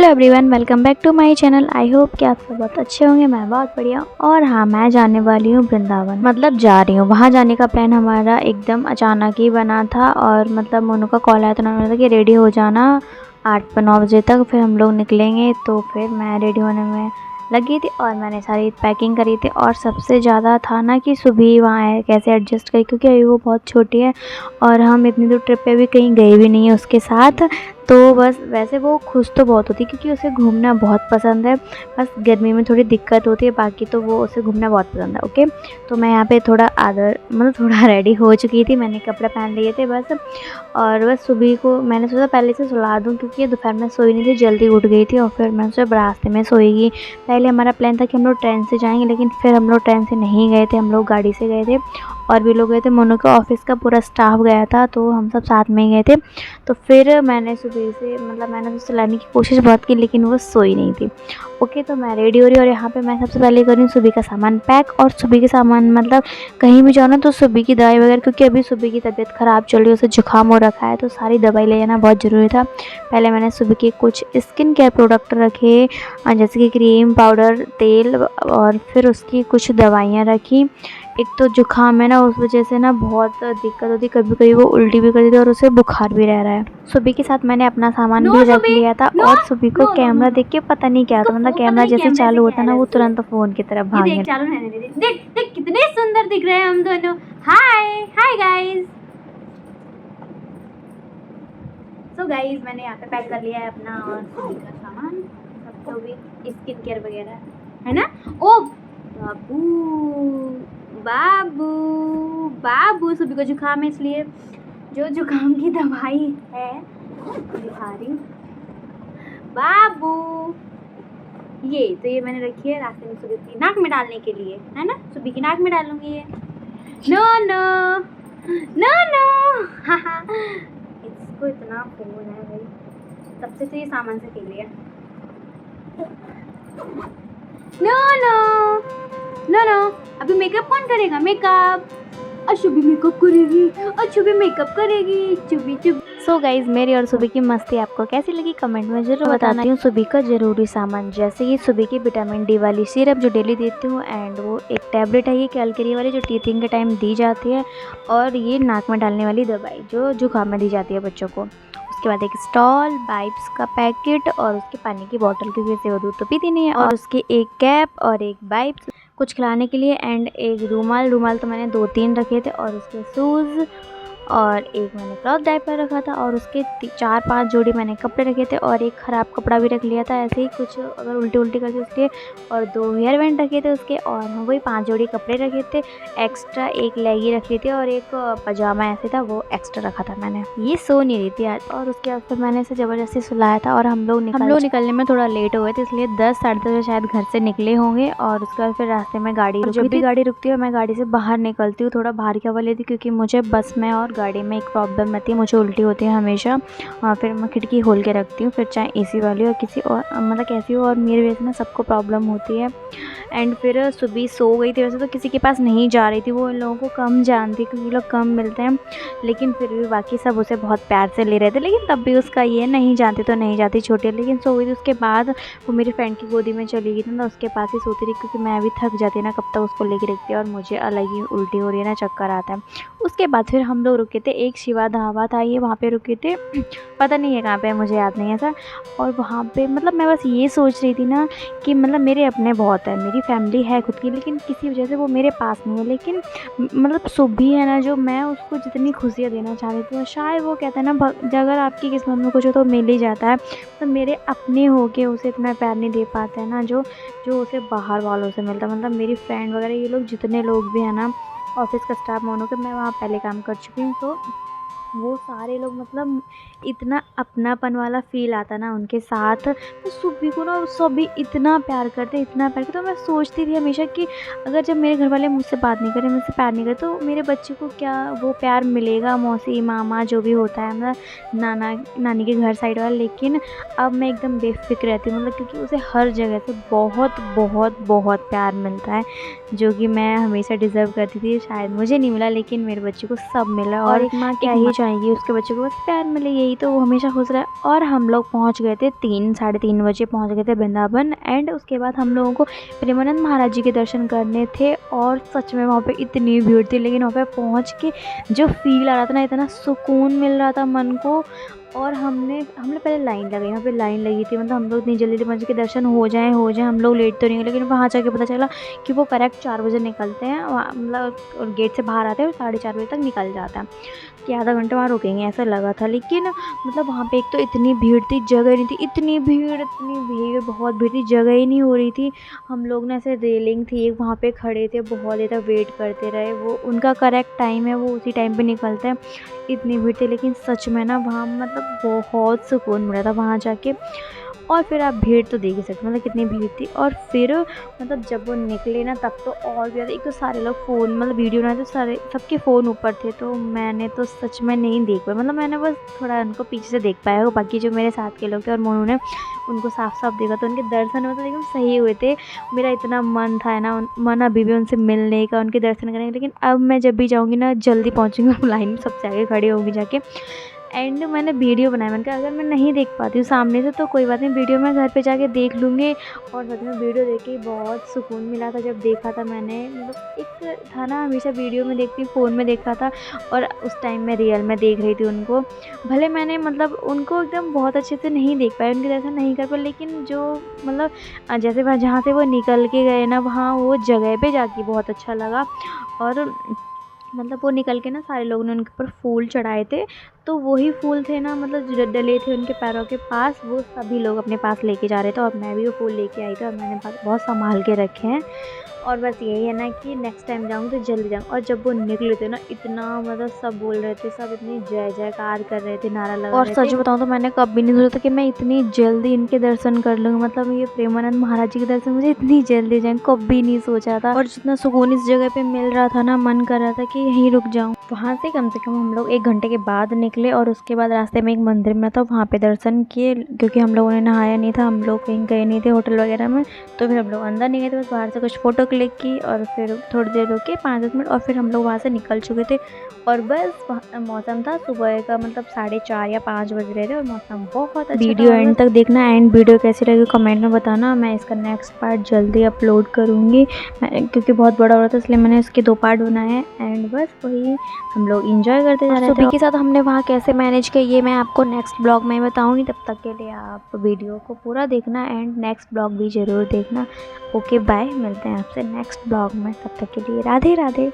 Everyone, welcome back to my channel. I hope कि आप सब बहुत अच्छे होंगे। मैं बहुत बढ़िया। और हाँ, मैं जाने वाली हूँ वृंदावन, मतलब जा रही हूँ। वहाँ जाने का प्लान हमारा एकदम अचानक ही बना था और मतलब मोनू का कॉल आया तो उन्होंने बोला कि रेडी हो जाना 8-9 बजे तक, फिर हम लोग निकलेंगे। तो फिर मैं रेडी होने में लगी थी और मैंने सारी पैकिंग करी थी। और सबसे ज़्यादा था ना कि सुबह वहाँ कैसे एडजस्ट करी, क्योंकि अभी वो बहुत छोटी है और हम इतनी दूर ट्रिप पे भी कहीं गए भी नहीं है उसके साथ। तो बस वैसे वो खुश तो बहुत होती है क्योंकि उसे घूमना बहुत पसंद है। बस गर्मी में थोड़ी दिक्कत होती है, बाकी तो वो उसे घूमना बहुत पसंद है। ओके, तो मैं यहाँ पे थोड़ा थोड़ा रेडी हो चुकी थी, मैंने कपड़े पहन लिए थे बस। और बस सुबह को मैंने सोचा पहले से सुला दूँ, क्योंकि दोपहर में सोई नहीं थी, जल्दी उठ गई थी। और फिर मैं सोचा रास्ते में सोएगी। पहले हमारा प्लान था कि हम लोग ट्रेन से जाएंगे, लेकिन फिर हम लोग ट्रेन से नहीं गए थे, हम लोग गाड़ी से गए थे। और भी लोग गए थे, मोनू के ऑफिस का पूरा स्टाफ गया था, तो हम सब साथ में ही गए थे। तो फिर मैंने सुबह से मैंने उसे सुलाने की कोशिश बहुत की, लेकिन वो सोई नहीं थी। ओके, तो मैं रेडी हो रही हूँ और यहाँ पे मैं सबसे पहले कर रही हूँ सुबह का सामान पैक। और सुबह के सामान मतलब कहीं भी जाओ ना तो सुबह की दवाई वगैरह, क्योंकि अभी सुबह की तबीयत ख़राब चल रही है, उसे जुकाम हो रखा है, तो सारी दवाई ले जाना बहुत ज़रूरी था। पहले मैंने सुबह के कुछ स्किन केयर प्रोडक्ट रखे, जैसे कि क्रीम, पाउडर, तेल, और फिर उसकी कुछ दवाइयाँ रखी। एक तो जुकाम है ना, उस वजह से ना बहुत दिक्कत होती, कभी कभी वो उल्टी भी कर देती है और उसे बुखार भी रह रहा है। सुबह के साथ मैंने अपना सामान भी रख लिया था। और सुबह को कैमरा देख के पता नहीं क्या था, मतलब कैमरा जैसे चालू होता ना वो तुरंत फोन की तरफ भागने। देख चालू रहने दे। देख देख कितने सुंदर दिख रहे हैं हम दोनों। हाय हाय गाइस। सो गाइस, मैंने यहाँ पे पैक कर लिया है अपना और सुबह का सामान, सब जो भी स्किन केयर वगैरह है ना। ओ बाबू बाबू बाबू, सुबह को जुकाम है, इसलिए जो जुकाम की दवाई है दिखा रही हूँ। बाबू ये मैंने रखी है रास्ते में सुबह की नाक में डालने के लिए, है ना। सुबह की नाक में डालूंगी ये। नो नो नो नो इसको इतना फोन है भाई, तब से तो ये सामान से खेल लिया। नो नो नो नो अभी मेकअप कौन करेगा? मेकअप अशुभी मेकअप करेगी, अशुभी मेकअप करेगी, चुबी चुबी। सो गाइज, मेरी और सुबह की मस्ती आपको कैसी लगी कमेंट में जरूर बताती हूँ। सुबह का ज़रूरी सामान जैसे कि सुबह की विटामिन डी वाली सिरप जो डेली देती हूँ, एंड वो एक टैबलेट है ये कैलकरी वाली जो टीथिंग के टाइम दी जाती है, और ये नाक में डालने वाली दवाई जो जुकाम में दी जाती है बच्चों को। उसके बाद एक स्टॉल, वाइप्स का पैकेट और उसके पानी की बोतल, क्योंकि इसे वो दूध तो पीती नहीं है, और उसकी एक कैप और एक वाइप्स कुछ खिलाने के लिए, एंड एक रूमाल तो मैंने 2-3 रखे थे, और उसके शूज़, और एक मैंने क्लॉथ डायपर रखा था, और उसके 4-5 जोड़ी मैंने कपड़े रखे थे, और एक ख़राब कपड़ा भी रख लिया था ऐसे ही कुछ अगर उल्टी करके उसके, और 2 हेयर बैंड रखे थे उसके, और वही 5 जोड़ी कपड़े रखे थे एक्स्ट्रा, एक लेगी रखी थी और एक पजामा ऐसे था वो एक्स्ट्रा रखा था मैंने। ये सो नहीं रही थी आज, और उसके बाद फिर मैंने इसे ज़बरदस्ती सुलाया था। और हम लोग निकलने में थोड़ा लेट हो गए थे, इसलिए 10-10:30 बजे शायद घर से निकले होंगे। और उसके बाद फिर रास्ते में गाड़ी रुकी, जब भी गाड़ी रुकती है मैं गाड़ी से बाहर निकलती हूँ, थोड़ा बाहर की हवा लेती, क्योंकि मुझे बस में और गाड़ी में एक प्रॉब्लम रहती है, मुझे उल्टी होती है हमेशा। फिर मैं खिड़की खोल के रखती हूँ, फिर चाहे एसी वाली हो किसी और मतलब कैसी हो, और मेरे वजह से ना सबको प्रॉब्लम होती है। एंड फिर सुबह सो गई थी, वैसे तो किसी के पास नहीं जा रही थी, वो इन लोगों को कम जानती क्योंकि लोग कम मिलते हैं, लेकिन फिर भी बाकी सब उसे बहुत प्यार से ले रहे थे। लेकिन तब भी उसका ये नहीं जानती तो नहीं जाती, छोटी, लेकिन सो गई थी। उसके बाद वो मेरी फ्रेंड की गोदी में चली गई थी ना, उसके पास ही सोती रही, क्योंकि मैं अभी थक जाती ना कब तक उसको लेके रखती है, और मुझे अलग ही उल्टी हो रही है ना, चक्कर आता है। उसके बाद फिर हम लोग रुके थे, एक शिवा ढाबा था ये, वहाँ पे रुके थे, पता नहीं है कहाँ पे, मुझे याद नहीं है सर। और वहाँ पे मतलब मैं बस ये सोच रही थी ना कि मतलब मेरे अपने बहुत है, मेरी फैमिली है खुद की, लेकिन किसी वजह से वो मेरे पास नहीं है। लेकिन मतलब सुबह है ना, जो मैं उसको जितनी खुशियाँ देना चाह रही थी, शायद वो कहते हैं ना अगर आपकी किस्मत में कुछ हो तो मिल ही जाता है। तो मेरे अपने हो के उसे इतना प्यार नहीं दे पाते हैं ना जो उसे बाहर वालों से मिलता है। मतलब मेरी फ्रेंड वगैरह ये लोग जितने लोग भी हैं ना, ऑफिस का स्टाफ मोनू के, मैं वहाँ पहले काम कर चुकी हूँ, तो वो सारे लोग मतलब इतना अपनापन वाला फ़ील आता ना उनके साथ। तो सुबह को ना सभी इतना प्यार करते, तो मैं सोचती थी हमेशा कि अगर जब मेरे घर वाले मुझसे बात नहीं करें, मुझसे प्यार नहीं करें, तो मेरे बच्चे को क्या वो प्यार मिलेगा, मौसी मामा जो भी होता है, मतलब नाना नानी के घर साइड वाला। लेकिन अब मैं एकदम बेफिक्र रहती हूँ, मतलब क्योंकि उसे हर जगह से बहुत बहुत बहुत प्यार मिलता है, जो कि मैं हमेशा डिज़र्व करती थी। शायद मुझे नहीं मिला, लेकिन मेरे बच्चे को सब मिला। और एक माँ क्या ही खुश आएगी, उसके बच्चे को बस प्यार मिले, यही तो वो हमेशा खुश रहे। और हम लोग पहुँच गए थे 3-3:30 बजे पहुँच गए थे वृंदावन। एंड उसके बाद हम लोगों को प्रेमानंद महाराज जी के दर्शन करने थे। और सच में वहाँ पे इतनी भीड़ थी, लेकिन वहाँ पे पहुँच के जो फील आ रहा था ना, इतना सुकून मिल रहा था मन को। और हमने पहले लाइन लगाई, वहाँ पे लाइन लगी थी, मतलब हम लोग इतनी जल्दी पहुँच के दर्शन हो जाए हम लोग लेट तो नहीं हुए। लेकिन वहाँ जाके पता चला कि वो करेक्ट 4 बजे निकलते हैं, मतलब और गेट से बाहर आते हैं और 4:30 बजे तक निकल जाता है, कि आधा घंटा वहाँ रुकेंगे ऐसा लगा था। लेकिन मतलब वहाँ पे एक तो इतनी भीड़ थी, जगह नहीं थी, इतनी भीड़, बहुत भीड़ थी, जगह ही नहीं हो रही थी। हम लोग ना ऐसे रेलिंग थी एक, वहाँ पे खड़े थे, बहुत देर तक वेट करते रहे। वो उनका करेक्ट टाइम है, वो उसी टाइम पे निकलते हैं। इतनी भीड़ थी, लेकिन सच में ना वहाँ मतलब बहुत सुकून मिला था वहाँ जाके। और फिर आप भीड़ तो देख ही सकते, मतलब कितनी भीड़ थी। और फिर मतलब जब वो निकले ना, तब तो और भी ज़्यादा, एक तो सारे लोग फ़ोन मतलब वीडियो बनाए, तो सारे सबके फ़ोन ऊपर थे, तो मैंने तो सच में नहीं देख पाया, मतलब मैंने बस थोड़ा उनको पीछे से देख पाया। बाकी जो मेरे साथ के लोग थे और मोनू ने उनको साफ देखा, तो उनके दर्शन मतलब एकदम सही हुए थे। मेरा इतना मन था ना, मन अभी भी उनसे मिलने का, उनके दर्शन करने का। लेकिन अब मैं जब भी जाऊँगी ना, जल्दी पहुँचूँगी, लाइन में सबसे आगे खड़ी होंगी जाके। एंड मैंने वीडियो बनाया, मैंने कहा अगर मैं नहीं देख पाती हूँ सामने से तो कोई बात नहीं, वीडियो मैं घर पे जाके देख लूँगी। और सच में वीडियो देख के बहुत सुकून मिला था जब देखा था मैंने। मतलब एक था ना, हमेशा वीडियो में देखती हूँ, फ़ोन में देखा था, और उस टाइम मैं रियल में देख रही थी उनको। भले मैंने मतलब उनको एकदम बहुत अच्छे से नहीं देख पाई, उनके दर्शन नहीं कर पाई, लेकिन जो मतलब जैसे वहाँ जहाँ से वो निकल के गए ना, वहाँ वो जगह पे जाके बहुत अच्छा लगा। और मतलब वो निकल के ना, सारे लोगों ने उनके ऊपर फूल चढ़ाए थे, तो वही फूल थे ना, मतलब जो डले थे उनके पैरों के पास, वो सभी लोग अपने पास लेके जा रहे थे। और मैं भी वो फूल लेके आई थी, और मैंने बहुत संभाल के रखे हैं। और बस यही है ना कि नेक्स्ट टाइम जाऊँ तो जल्दी जाऊँ। और जब वो निकले थे ना, इतना मतलब सब बोल रहे थे, सब इतनी जय जयकार कर रहे थे, नारा लगा रहे थे। और सच बताऊँ तो मैंने कभी नहीं सोचा था कि मैं इतनी जल्दी इनके दर्शन कर लूँगी, मतलब ये प्रेमानंद महाराज जी के दर्शन मुझे इतनी जल्दी जाएँ, कभी नहीं सोचा था। और जितना सुकून इस जगह पे मिल रहा था ना, मन कर रहा था कि यहीं रुक जाऊँ। वहाँ से कम हम लोग 1 घंटे के बाद निकले, और उसके बाद रास्ते में एक मंदिर में था, वहाँ पे दर्शन किए। क्योंकि हम लोगों ने नहाया नहीं था, हम लोग कहीं गए नहीं थे होटल वगैरह में, तो फिर हम लोग अंदर नहीं गए थे, बस बाहर से कुछ फ़ोटो क्लिक की, और फिर थोड़ी देर रुके 5-10 मिनट, और फिर हम लोग वहाँ से निकल चुके थे। और बस मौसम था सुबह का, मतलब 4:30 या 5 बज रहे थे, और मौसम बहुत अच्छा था। वीडियो एंड तक देखना, एंड वीडियो कैसी लगी कमेंट में बताना। मैं इसका नेक्स्ट पार्ट जल्दी अपलोड करूँगी, क्योंकि बहुत बड़ा हो रहा था, इसलिए मैंने इसके 2 पार्ट बनाए हैं। एंड बस वही हम लोग इंजॉय करते जा रहे थे। सुबह के साथ हमने वहाँ कैसे मैनेज किया, ये मैं आपको नेक्स्ट ब्लॉग में बताऊँगी। तब तक के लिए आप वीडियो को पूरा देखना, एंड नेक्स्ट ब्लॉग भी ज़रूर देखना। ओके बाय, मिलते हैं आपसे नेक्स्ट ब्लॉग में, तब तक के लिए राधे राधे।